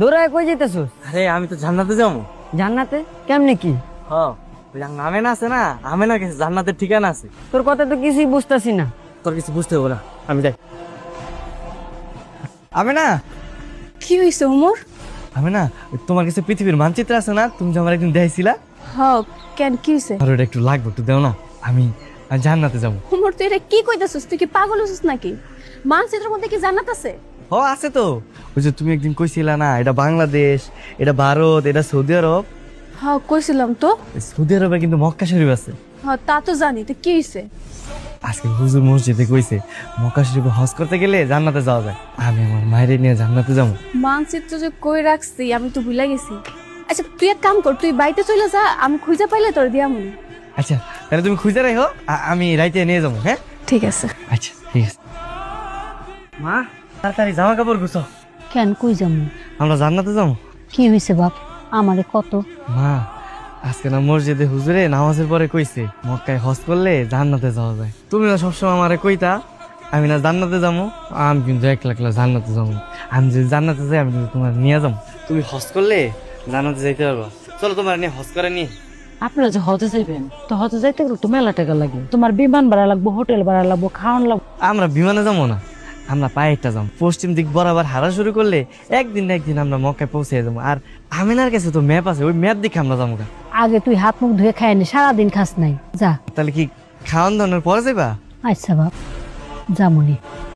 দৌড়ায় কই যেতেছস? আরে আমি তো জান্নাতে যাবো। জান্নাতে? কেমনে কি? ওই যে আমেনা আছে না, আমেনা গেছে জান্নাতের ঠিকানা আছে। তোর কথা তো কিছুই বুঝতাছি না। তোর কিছু বুঝতে হবে না, আমি যাই। আমেনা, কি হয়েছে ওমর? আমেনা, তোমার কাছে পৃথিবীর মানচিত্র আছে না? তুমি যে আমার একদিন দেখাইছিলা। হ, কেন কি হয়েছে? আর ওটা একটু লাগবে, একটু দেও না। আমি জান্নাতে যাবো। ওমর তুই এটা কি কইতাছিস? তুই কি পাগল হইছিস নাকি? মানচিত্রের মধ্যে কি জান্নাত আছে? আছে তো। ওই যে তুমি একদিন কইছিলা না, এটা বাংলাদেশ, এটা ভারত, এটা সৌদি আরব। হ, কইছিলাম তো। এই সৌদি আরবে কিন্তু মক্কা শরীফ আছে। হ, তা তো জানি, তো কি হয়েছে? আজকে হুজুর মসজিদে কইছে মক্কা শরীফে হজ করতে গেলে জান্নাতে যাওয়া যায়। আমি আমার মায়ের নিয়ে জান্নাতে যাবো। মানচিত্র যে কই রাখছি আমি তো ভুলে গেছি। আচ্ছা তুই এক কাম কর, তুই বাড়িতে চলে যা, আমি খুঁজে পাইলে তোর দিয়া মনে। আচ্ছা তাহলে তুমি খুঁজে রাখো, আমি রাইতে নিয়ে যাবো। হ্যাঁ ঠিক আছে। আচ্ছা ঠিক আছে। মা তাড়াতাড়ি জামা কাপড় গুছো, কেন কই যাবো? আমরা জান্নাতে যাবো। কি হয়েছে বাপ? আমারে কত। মা আজকে না মসজিদে হুজুরে নামাজের পরে কইছে মক্কায় হজ করলে জান্নাতে যাওয়া যায়। তুমি না সবসময় আমারে কইতা আমি না জান্নাতে যাবো। আমি কিন্তু একলা একলা জান্নাতে যাবো। আমি যদি জান্নাতে যাই আমি কিন্তু তোমার নিয়ে যাবো। তুমি হজ করলে জান্নাতে যাইতে পারবা। চলো তোমার নিয়ে হজ করে নিয়ে। আপনারা যে হজে যাইবেন, তো হজে যাইতে গেলে তো মেলা টাকা লাগে। তোমার বিমান ভাড়া লাগবো, হোটেল ভাড়া লাগবো, খাওয়ান লাগবো। আমরা বিমানে যাবো না, আমরা পায়েটা যাবো। পশ্চিম দিক বরাবর হারা শুরু করলে একদিন না একদিন আমরা মক্কায় পৌঁছে যাবো। আর আমিনার কাছে তো ম্যাপ আছে, ওই ম্যাপ দেখে আমরা যাবো। আগে তুই হাত মুখ ধুয়ে খায় নি, সারাদিন খাস নাই। যা। তাহলে কি খাওয়ান দাওয়ানোর পরে যাবা? আচ্ছা বাপ, যামুনি।